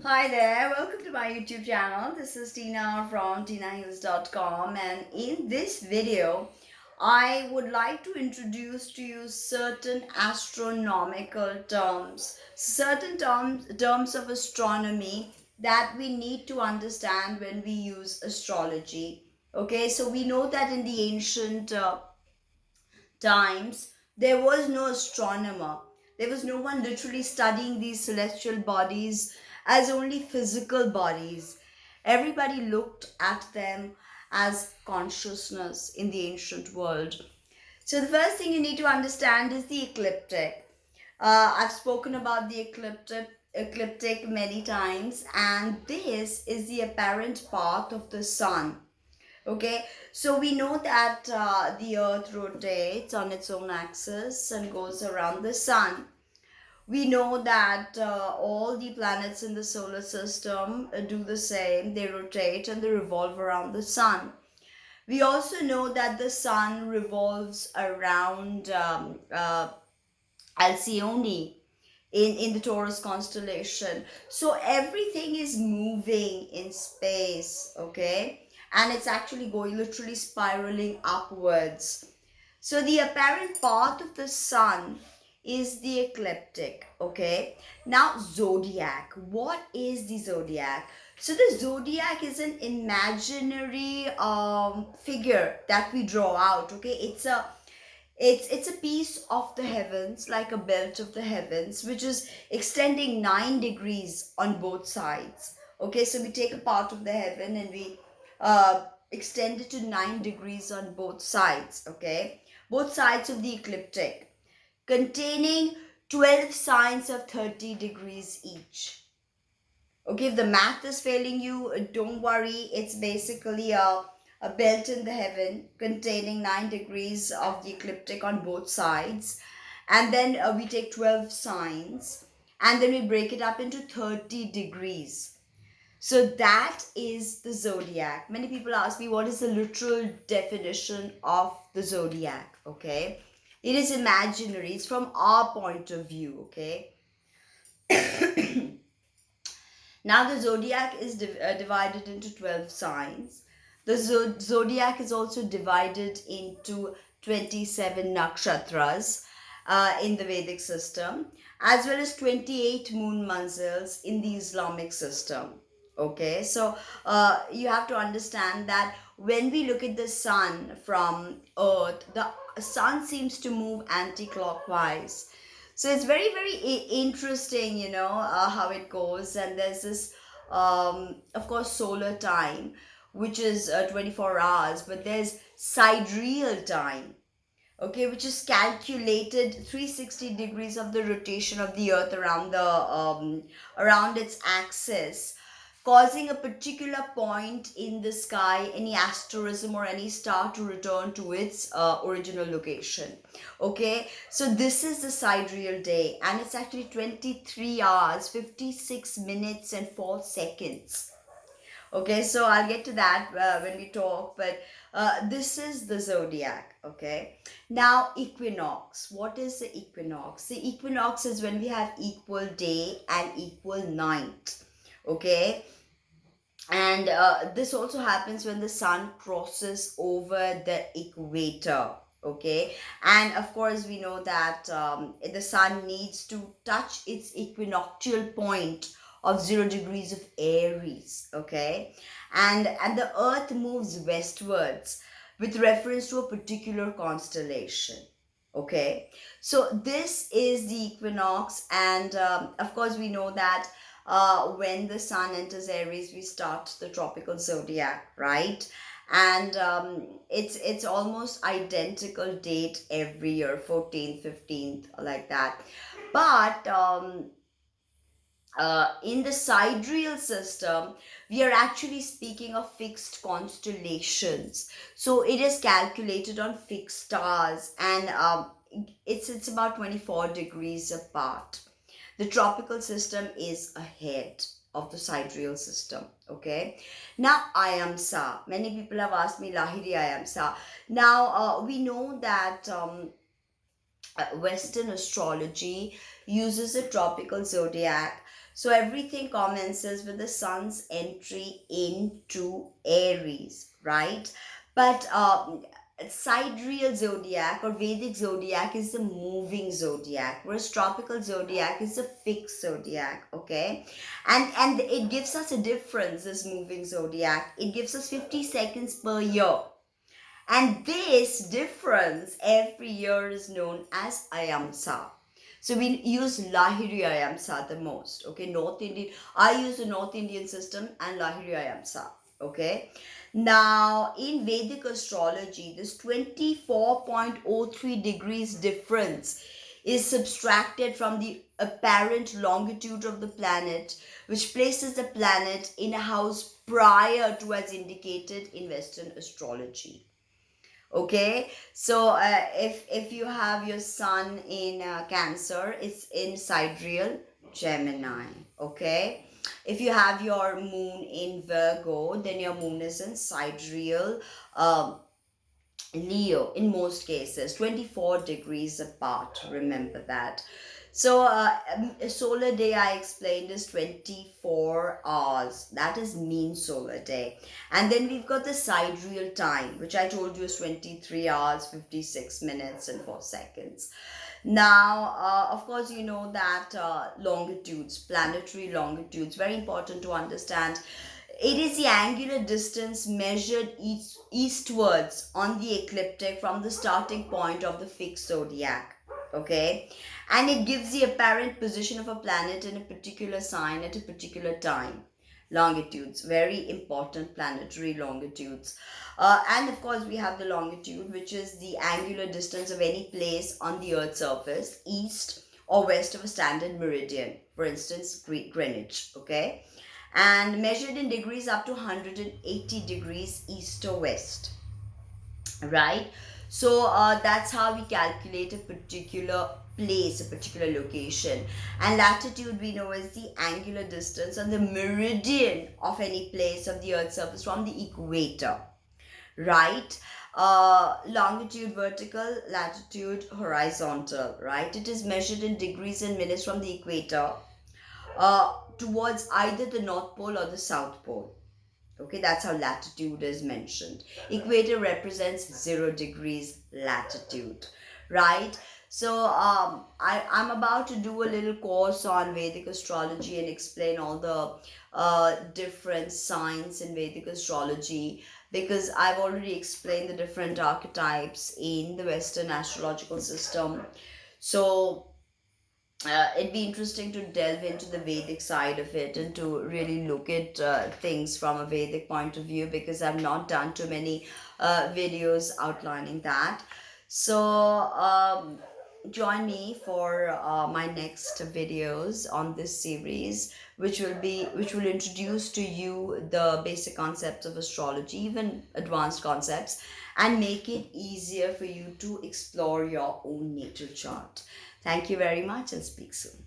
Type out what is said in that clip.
Hi there, welcome to my YouTube channel. This is Tina from Tinaheals.com, and in this video, I would like to introduce to you certain astronomical terms of astronomy that we need to understand when we use astrology. Okay, so we know that in the ancient times, there was no astronomer. There was no one literally studying these celestial bodies as only physical bodies. Everybody looked at them as consciousness in the ancient world. So, the first thing you need to understand is the ecliptic. I've spoken about the ecliptic many times, and this is the apparent path of the sun. Okay, so we know that the earth rotates on its own axis and goes around the sun. We know that all the planets in the solar system do the same. They rotate and they revolve around the sun. We also know that the sun revolves around Alcyone in the Taurus constellation. So everything is moving in space, okay? And it's actually going literally spiraling upwards. So the apparent path of the sun is the ecliptic, okay? Now, zodiac. What is the zodiac? So the zodiac is an imaginary figure that we draw out, okay? It's a piece of the heavens, like a belt of the heavens, which is extending 9 degrees on both sides. Okay, so we take a part of the heaven and we extend it to 9 degrees on both sides. Okay, both sides of the ecliptic, containing 12 signs of 30 degrees each. Okay, if the math is failing you, don't worry. It's basically a belt in the heaven containing 9 degrees of the ecliptic on both sides. And then we take 12 signs and then we break it up into 30 degrees. So that is the zodiac. Many people ask me, what is the literal definition of the zodiac? Okay, it is imaginary, it's from our point of view. Okay. Now, the zodiac is divided into 12 signs. The zodiac is also divided into 27 nakshatras in the Vedic system, as well as 28 moon manzils in the Islamic system. Okay, so you have to understand that when we look at the sun from Earth, the sun seems to move anti clockwise. So it's very, very interesting, how it goes. And there's this, of course, solar time, which is 24 hours, but there's sidereal time, okay, which is calculated 360 degrees of the rotation of the earth around around its axis, causing a particular point in the sky, any asterism or any star, to return to its original location. Okay, so this is the sidereal day, and it's actually 23 hours 56 minutes and 4 seconds. Okay, so I'll get to that when we talk, but this is the zodiac. Okay, now equinox. What is the equinox? The equinox is when we have equal day and equal night. Okay, and this also happens when the sun crosses over the equator. Okay, and of course we know that the sun needs to touch its equinoctial point of 0 degrees of Aries. Okay, and the earth moves westwards with reference to a particular constellation. Okay, so this is the equinox, and of course we know that when the sun enters Aries, we start the tropical zodiac, right? And it's almost identical date every year, 14th, 15th, like that. But in the sidereal system, we are actually speaking of fixed constellations. So it is calculated on fixed stars, and it's about 24 degrees apart. The tropical system is ahead of the sidereal system. Okay, now Ayamsa. Many people have asked me Lahiri Ayamsa. Now we know that Western astrology uses a tropical zodiac So everything commences with the sun's entry into Aries, right? But sidereal zodiac or Vedic zodiac is the moving zodiac, whereas tropical zodiac is the fixed zodiac. Okay, and it gives us a difference. This moving zodiac, it gives us 50 seconds per year, and this difference every year is known as Ayamsa. So we use Lahiri Ayamsa the most. Okay, North Indian. I use the North Indian system and Lahiri Ayamsa. Okay. Now in Vedic astrology, this 24.03 degrees difference is subtracted from the apparent longitude of the planet, which places the planet in a house prior to as indicated in Western astrology. Okay, so if you have your sun in Cancer, it's in sidereal Gemini. Okay, if you have your moon in Virgo, then your moon is in sidereal Leo in most cases, 24 degrees apart. Remember that. So, a solar day I explained is 24 hours. That is mean solar day. And then we've got the sidereal time, which I told you is 23 hours, 56 minutes, and 4 seconds. Now, of course, you know that longitudes, planetary longitudes, very important to understand. It is the angular distance measured eastwards on the ecliptic from the starting point of the fixed zodiac. Okay, and it gives the apparent position of a planet in a particular sign at a particular time. Longitudes, very important planetary longitudes. And of course, we have the longitude, which is the angular distance of any place on the Earth's surface, east or west of a standard meridian, for instance, Greenwich. Okay, and measured in degrees up to 180 degrees east or west, right? So that's how we calculate a particular place, a particular location. And latitude we know is the angular distance on the meridian of any place of the Earth's surface from the equator, right? Longitude vertical, latitude horizontal, right? It is measured in degrees and minutes from the equator towards either the North Pole or the South Pole. Okay, that's how latitude is mentioned. Equator represents 0 degrees latitude, right? So I'm about to do a little course on Vedic astrology and explain all the different signs in Vedic astrology, because I've already explained the different archetypes in the Western astrological system. So it'd be interesting to delve into the Vedic side of it and to really look at things from a Vedic point of view, because I've not done too many videos outlining that. So join me for my next videos on this series, which will introduce to you the basic concepts of astrology, even advanced concepts, and make it easier for you to explore your own natal chart. Thank you very much and speak soon.